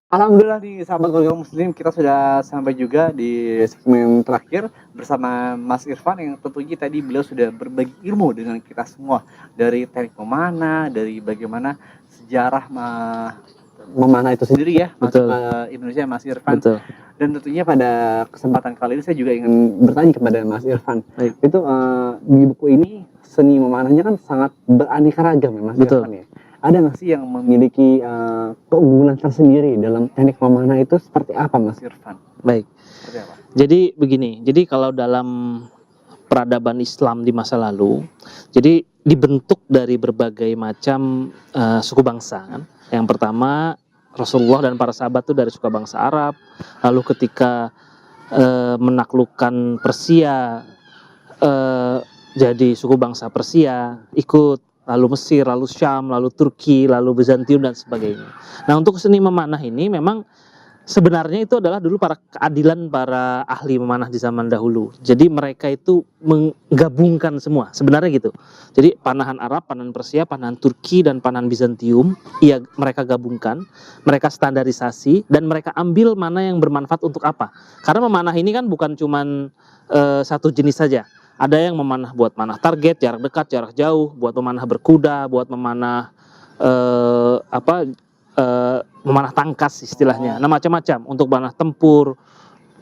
Alhamdulillah nih sahabat keluarga muslim, kita sudah sampai juga di segmen terakhir bersama Mas Irfan yang tentunya tadi beliau sudah berbagi ilmu dengan kita semua, dari teknik memanah, dari bagaimana sejarah memanah itu sendiri ya, Betul. Indonesia, Mas Irfan. Betul. Dan tentunya pada kesempatan kali ini saya juga ingin bertanya kepada Mas Irfan. Baik. Itu di buku ini seni memanahnya kan sangat beraneka ragam ya Mas Betul. Irfan ya. Ada nggak sih yang memiliki keunggulan tersendiri dalam teknik memanah itu seperti apa Mas Irfan? Baik. Seperti apa? Jadi begini, jadi kalau dalam peradaban Islam di masa lalu, jadi dibentuk dari berbagai macam suku bangsa kan. Yang pertama Rasulullah dan para sahabat itu dari suku bangsa Arab. Lalu ketika menaklukkan Persia, jadi suku bangsa Persia ikut, lalu Mesir, lalu Syam, lalu Turki, lalu Bizantium dan sebagainya. Nah, untuk seni memanah ini memang sebenarnya itu adalah dulu keadilan para ahli memanah di zaman dahulu. Jadi mereka itu menggabungkan semua, sebenarnya gitu. Jadi panahan Arab, panahan Persia, panahan Turki, dan panahan Bizantium, iya mereka gabungkan, mereka standarisasi, dan mereka ambil mana yang bermanfaat untuk apa. Karena memanah ini kan bukan cuman satu jenis saja. Ada yang memanah buat manah target, jarak dekat, jarak jauh, buat memanah berkuda, buat memanah memanah tangkas istilahnya. Nah, macam-macam untuk memanah tempur.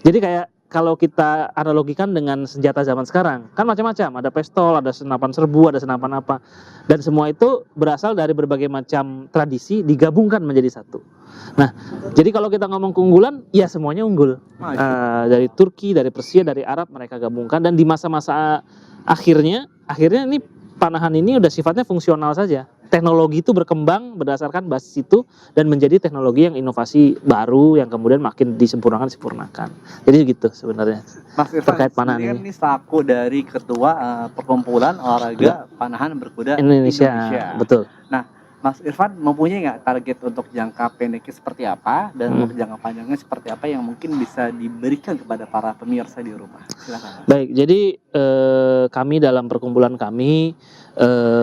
Jadi kayak kalau kita analogikan dengan senjata zaman sekarang, kan macam-macam. Ada pistol, ada senapan serbu, ada senapan apa. Dan semua itu berasal dari berbagai macam tradisi digabungkan menjadi satu. Nah, jadi kalau kita ngomong keunggulan, ya semuanya unggul. Dari Turki, dari Persia, dari Arab mereka gabungkan. Dan di masa-masa akhirnya ini panahan ini udah sifatnya fungsional saja. Teknologi itu berkembang berdasarkan basis itu dan menjadi teknologi yang inovasi baru yang kemudian makin disempurnakan. Jadi gitu sebenarnya. Mas Irfan, terkait panahan ini selaku dari ketua perkumpulan olahraga panahan berkuda Indonesia. Betul. Nah, Mas Irfan mempunyai nggak target untuk jangka pendeknya seperti apa dan untuk jangka panjangnya seperti apa yang mungkin bisa diberikan kepada para pemirsa di rumah? Silakan. Baik, jadi kami dalam perkumpulan kami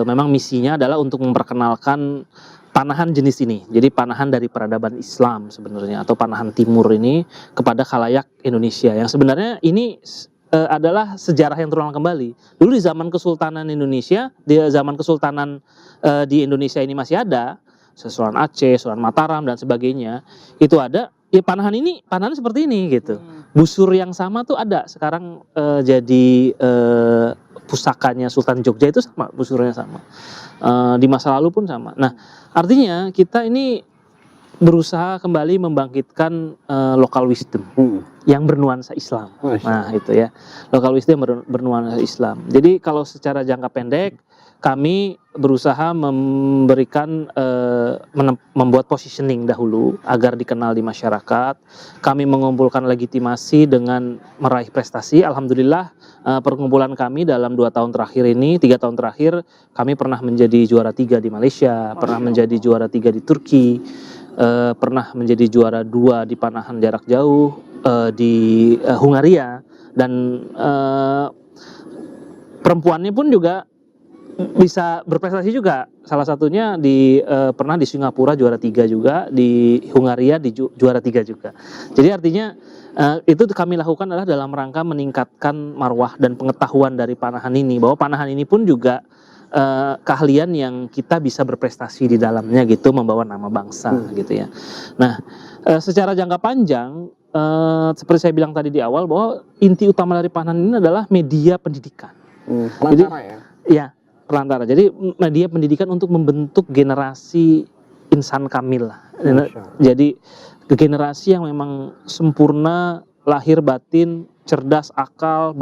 memang misinya adalah untuk memperkenalkan panahan jenis ini. Jadi panahan dari peradaban Islam sebenarnya atau panahan timur ini kepada khalayak Indonesia. Yang sebenarnya ini adalah sejarah yang terulang kembali. Dulu di zaman Kesultanan Indonesia, di zaman Kesultanan di Indonesia ini masih ada, Sultan Aceh, Sultan Mataram dan sebagainya. Itu ada, ya panahan seperti ini gitu. Busur yang sama tuh ada. Sekarang jadi pusakanya Sultan Jogja itu sama, busurnya sama. Di masa lalu pun sama. Nah, artinya kita ini berusaha kembali membangkitkan local wisdom yang bernuansa Islam. Nah, itu ya. Local wisdom bernuansa Islam. Jadi kalau secara jangka pendek kami berusaha memberikan membuat positioning dahulu agar dikenal di masyarakat. Kami mengumpulkan legitimasi dengan meraih prestasi. Alhamdulillah perkumpulan kami dalam 3 tahun terakhir kami pernah menjadi juara 3 di Malaysia, pernah menjadi juara 3 di Turki, pernah menjadi juara 2 di panahan jarak jauh di Hungaria, dan perempuannya pun juga bisa berprestasi juga. Salah satunya pernah di Singapura juara 3 juga, di Hungaria juara 3 juga. Jadi artinya itu kami lakukan adalah dalam rangka meningkatkan marwah dan pengetahuan dari panahan ini, bahwa panahan ini pun juga keahlian yang kita bisa berprestasi di dalamnya gitu, membawa nama bangsa gitu ya. Nah, secara jangka panjang seperti saya bilang tadi di awal, bahwa inti utama dari panahan ini adalah media pendidikan. Jadi, ya perantara. Jadi media pendidikan untuk membentuk generasi insan kamil lah. Jadi generasi yang memang sempurna, lahir batin, cerdas akal,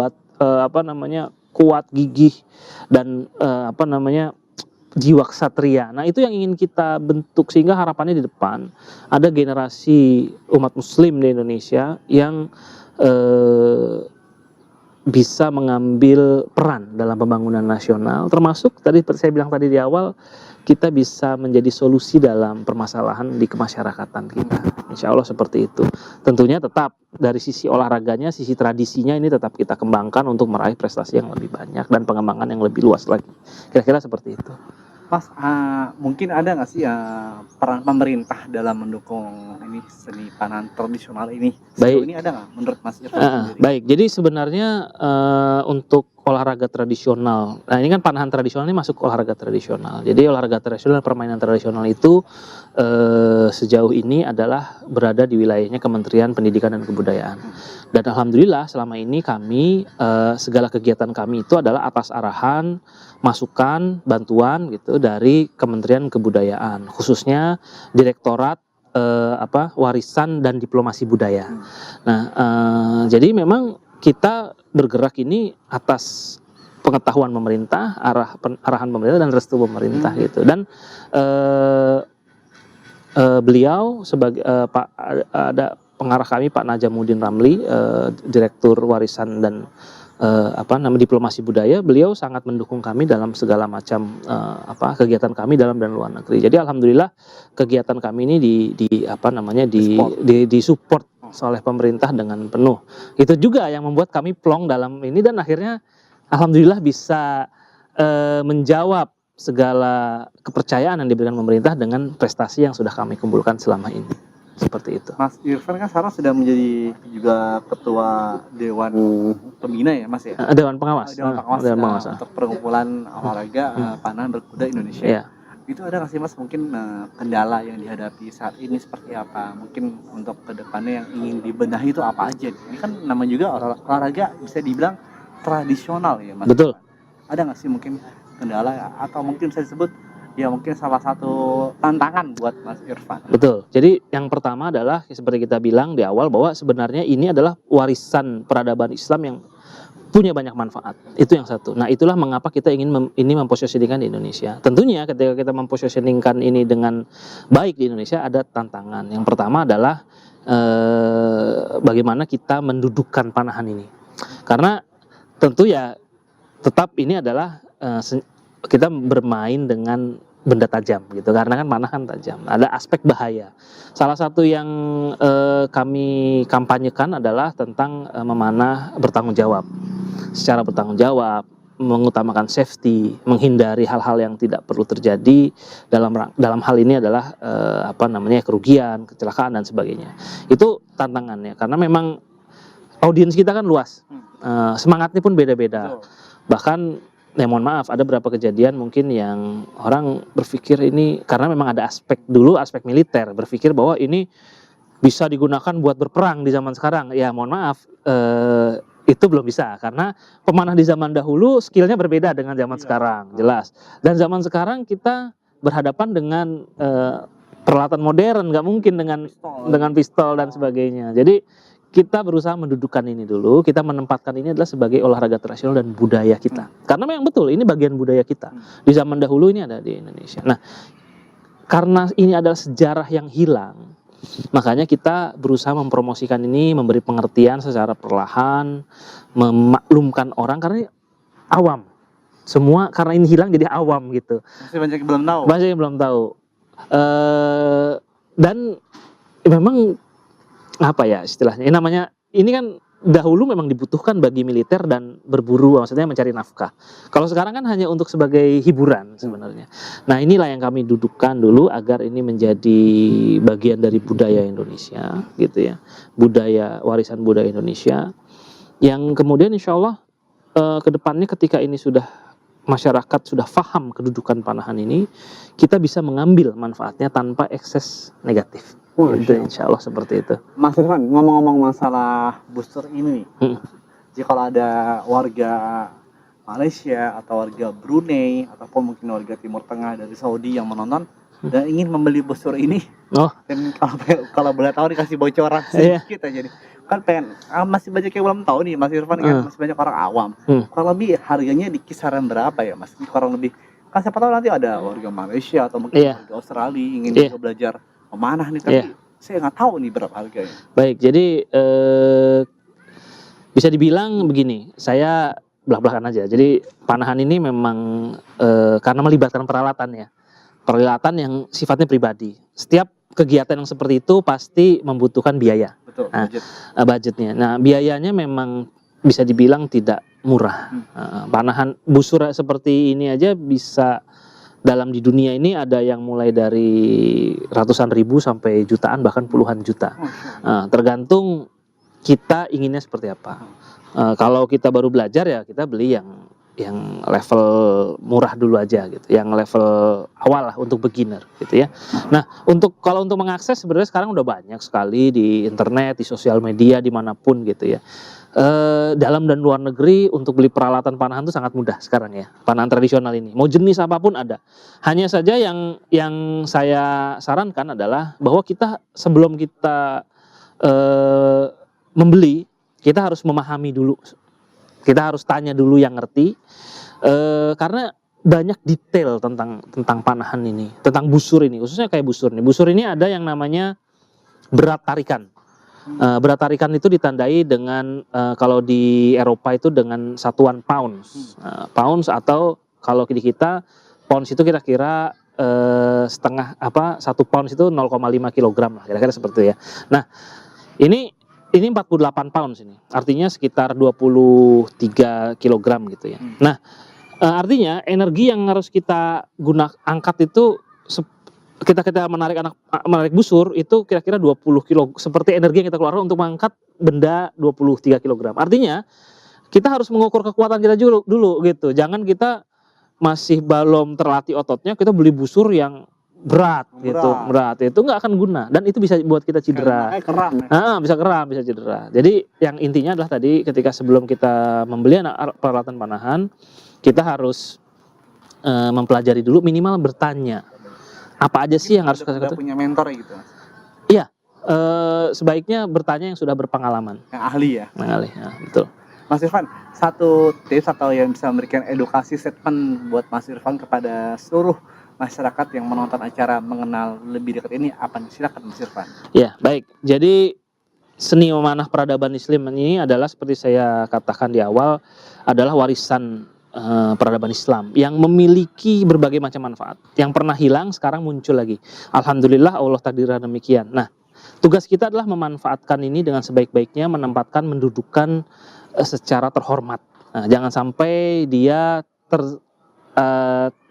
kuat gigih, dan jiwa ksatria. Nah, itu yang ingin kita bentuk, sehingga harapannya di depan ada generasi umat muslim di Indonesia yang bisa mengambil peran dalam pembangunan nasional, termasuk tadi saya bilang tadi di awal, kita bisa menjadi solusi dalam permasalahan di kemasyarakatan kita. Insya Allah seperti itu. Tentunya tetap dari sisi olahraganya, sisi tradisinya ini tetap kita kembangkan untuk meraih prestasi yang lebih banyak dan pengembangan yang lebih luas lagi. Kira-kira seperti itu. Mas, mungkin ada nggak sih peran pemerintah dalam mendukung ini seni panahan tradisional ini? Sejauh ini ada nggak menurut Mas Irfan sendiri? Baik, jadi sebenarnya untuk olahraga tradisional, nah ini kan panahan tradisional ini masuk olahraga tradisional. Jadi olahraga tradisional, permainan tradisional itu sejauh ini adalah berada di wilayahnya Kementerian Pendidikan dan Kebudayaan. Dan alhamdulillah selama ini kami segala kegiatan kami itu adalah atas arahan, masukan, bantuan gitu dari Kementerian Kebudayaan, khususnya Direktorat Warisan dan Diplomasi Budaya. Nah, jadi memang kita bergerak ini atas pengetahuan pemerintah, arahan pemerintah dan restu pemerintah gitu. Dan beliau sebagai ada pengarah kami Pak Najamuddin Ramli, Direktur Warisan dan Diplomasi Budaya, beliau sangat mendukung kami dalam segala macam kegiatan kami dalam dan luar negeri. Jadi alhamdulillah kegiatan kami ini disupport oleh pemerintah dengan penuh. Itu juga yang membuat kami plong dalam ini dan akhirnya alhamdulillah bisa menjawab segala kepercayaan yang diberikan pemerintah dengan prestasi yang sudah kami kumpulkan selama ini. Seperti itu. Mas Irfan kan sekarang sudah menjadi juga ketua Dewan Pembina ya Mas ya? Dewan Pengawas. Dewan Pengawas untuk perkumpulan olahraga panahan berkuda Indonesia. Iya. Itu ada nggak sih Mas mungkin kendala yang dihadapi saat ini seperti apa? Mungkin untuk kedepannya yang ingin dibenahi itu apa aja? Ini kan namanya juga olahraga bisa dibilang tradisional ya Mas. Betul. Ada nggak sih mungkin kendala atau mungkin bisa disebut ya mungkin salah satu tantangan buat Mas Irfan? Betul. Jadi yang pertama adalah seperti kita bilang di awal bahwa sebenarnya ini adalah warisan peradaban Islam yang punya banyak manfaat. Itu yang satu. Nah, itulah mengapa kita ingin ini mempositioningkan di Indonesia. Tentunya ketika kita mempositioningkan ini dengan baik di Indonesia ada tantangan. Yang pertama adalah bagaimana kita mendudukkan panahan ini. Karena tentu ya tetap ini adalah kita bermain dengan benda tajam gitu, karena kan panah kan tajam, ada aspek bahaya. Salah satu yang kami kampanyekan adalah tentang memanah bertanggung jawab, secara bertanggung jawab, mengutamakan safety, menghindari hal-hal yang tidak perlu terjadi. Dalam hal ini adalah kerugian, kecelakaan dan sebagainya. Itu tantangannya karena memang audiens kita kan luas, semangatnya pun beda-beda. Bahkan mohon maaf, ada beberapa kejadian mungkin yang orang berpikir ini karena memang ada aspek militer, berpikir bahwa ini bisa digunakan buat berperang di zaman sekarang. Ya mohon maaf, itu belum bisa karena pemanah di zaman dahulu skillnya berbeda dengan zaman sekarang, jelas. Dan zaman sekarang kita berhadapan dengan peralatan modern, nggak mungkin dengan pistol dan sebagainya. Jadi kita berusaha mendudukkan ini dulu, kita menempatkan ini adalah sebagai olahraga tradisional dan budaya kita. Karena memang betul, ini bagian budaya kita. Di zaman dahulu ini ada di Indonesia. Nah, karena ini adalah sejarah yang hilang, makanya kita berusaha mempromosikan ini, memberi pengertian secara perlahan, memaklumkan orang, karena awam. Semua karena ini hilang jadi awam gitu. Masih banyak yang belum tahu. Banyak yang belum tahu. Dan memang apa ya istilahnya, ini kan dahulu memang dibutuhkan bagi militer dan berburu, maksudnya mencari nafkah. Kalau sekarang kan hanya untuk sebagai hiburan sebenarnya. Nah, inilah yang kami dudukkan dulu agar ini menjadi bagian dari budaya Indonesia gitu ya, warisan budaya Indonesia yang kemudian insya Allah kedepannya ketika ini masyarakat sudah paham kedudukan panahan ini, kita bisa mengambil manfaatnya tanpa ekses negatif. Itu insya Allah seperti itu. Mas Irfan, ngomong-ngomong masalah booster ini, jika ada warga Malaysia atau warga Brunei ataupun mungkin warga Timur Tengah dari Saudi yang menonton dan ingin membeli booster ini, dan kalau boleh tahu dikasih bocoran sedikit aja nih, kan masih banyak yang belum tahu nih Mas Irfan, kan masih banyak orang awam. Kalau lebih harganya di kisaran berapa ya Mas? Kurang lebih, kan siapa tahu nanti ada warga Malaysia atau mungkin warga Australia ingin juga belajar memanah nih, tapi saya nggak tahu nih berapa harganya. Baik, jadi Bisa dibilang begini, saya belak-belakan aja. Jadi panahan ini memang karena melibatkan peralatan ya. Peralatan yang sifatnya pribadi. Setiap kegiatan yang seperti itu pasti membutuhkan biaya. Betul, Nah, budget. budgetnya. Nah, biayanya memang bisa dibilang tidak murah. Panahan busur seperti ini aja bisa dalam di dunia ini ada yang mulai dari ratusan ribu sampai jutaan bahkan puluhan juta. Tergantung kita inginnya seperti apa. Kalau kita baru belajar ya kita beli yang level murah dulu aja gitu, yang level awal lah untuk beginner gitu ya. Nah, kalau untuk mengakses sebenarnya sekarang udah banyak sekali di internet, di sosial media, dimanapun gitu ya. Dalam dan luar negeri untuk beli peralatan panahan itu sangat mudah sekarang ya. Panahan tradisional ini, mau jenis apapun ada. Hanya saja yang saya sarankan adalah bahwa kita sebelum kita membeli, kita harus memahami dulu. Kita harus tanya dulu yang ngerti, karena banyak detail tentang panahan ini, tentang busur ini, khususnya kayak busur nih. Busur ini ada yang namanya berat tarikan. Berat tarikan itu ditandai dengan kalau di Eropa itu dengan satuan pounds. Pounds atau kalau di kita pounds itu kira-kira setengah 1 pounds itu 0,5 kilogram lah, kira-kira seperti itu ya. Nah, ini 48 pounds ini. Artinya sekitar 23 kilogram gitu ya. Nah, artinya energi yang harus kita angkat itu kita menarik busur itu kira-kira 20 kilo, seperti energi yang kita keluarkan untuk mengangkat benda 23 kilogram. Artinya kita harus mengukur kekuatan kita dulu gitu. Jangan kita masih belum terlatih ototnya kita beli busur yang berat gitu, berat itu nggak akan guna dan itu bisa buat kita cedera. Bisa keram, bisa cedera. Jadi yang intinya adalah tadi ketika sebelum kita membeli peralatan panahan, kita harus mempelajari dulu, minimal bertanya apa aja sih yang harus kita punya mentor gitu, Mas? Iya, sebaiknya bertanya yang sudah berpengalaman, yang ahli ya. Yang ahli, ya, betul. Mas Irfan, satu tips atau yang bisa memberikan edukasi statement buat Mas Irfan kepada seluruh masyarakat yang menonton acara mengenal lebih dekat ini apa? Silakan Mas Irfan. Ya, baik. Jadi seni memanah peradaban Islam ini adalah seperti saya katakan di awal adalah warisan peradaban Islam yang memiliki berbagai macam manfaat. Yang pernah hilang sekarang muncul lagi. Alhamdulillah Allah takdirkan demikian. Nah, tugas kita adalah memanfaatkan ini dengan sebaik-baiknya, mendudukan secara terhormat. Nah, jangan sampai dia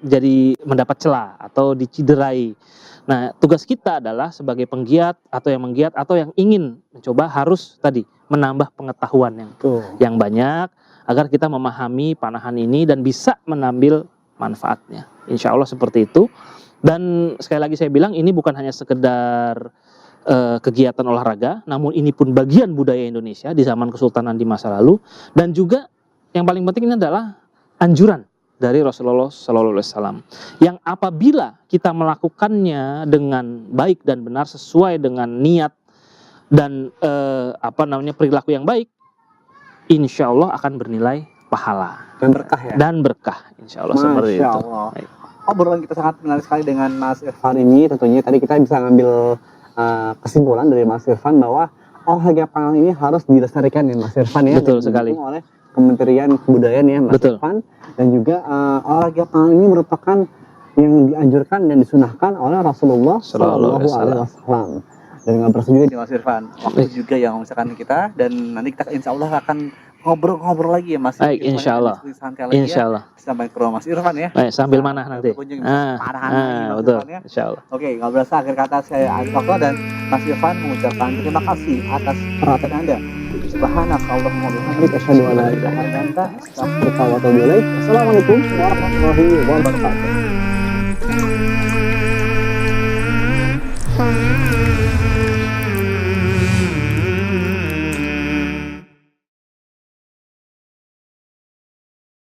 jadi mendapat celah atau diciderai. Nah, tugas kita adalah sebagai penggiat atau yang menggiat atau yang ingin mencoba harus tadi menambah pengetahuan yang banyak agar kita memahami panahan ini dan bisa mengambil manfaatnya. Insya Allah seperti itu. Dan sekali lagi saya bilang ini bukan hanya sekedar kegiatan olahraga, namun ini pun bagian budaya Indonesia di zaman Kesultanan di masa lalu, dan juga yang paling penting ini adalah anjuran dari Rasulullah SAW yang apabila kita melakukannya dengan baik dan benar sesuai dengan niat dan perilaku yang baik, insya Allah akan bernilai pahala dan berkah ya. Dan berkah, insya Allah seperti itu. Obrolan kita sangat menarik sekali dengan Mas Irfan ini. Tentunya tadi kita bisa ngambil kesimpulan dari Mas Irfan bahwa olahraga panahan ini harus dilestarikan ya Mas Irfan ya. Betul sekali. Oleh Kementerian Kebudayaan ya Mas Irfan, dan juga olahraga panahan ini merupakan yang dianjurkan dan disunahkan oleh Rasulullah Shallallahu Alaihi Wasallam. Dan ngobrol juga di Mas Irfan, waktu juga yang memisahkan kita, dan nanti kita insya Allah akan ngobrol lagi ya Mas. Baik, insya Allah. Insya Allah. Sampai ke rumah Mas Irfan ya. Baik, sambil mana nanti? Betul. Ya. Insya Allah. Oke, ngobrol akhir kata saya Arif Akbar dan Mas Irfan mengucapkan terima kasih atas perhatian Anda. Subhanakallahumma wa bihamdika asyhadu an la ilaha illa anta astaghfiruka wa atubu ilaik. Assalamualaikum warahmatullahi wabarakatuh.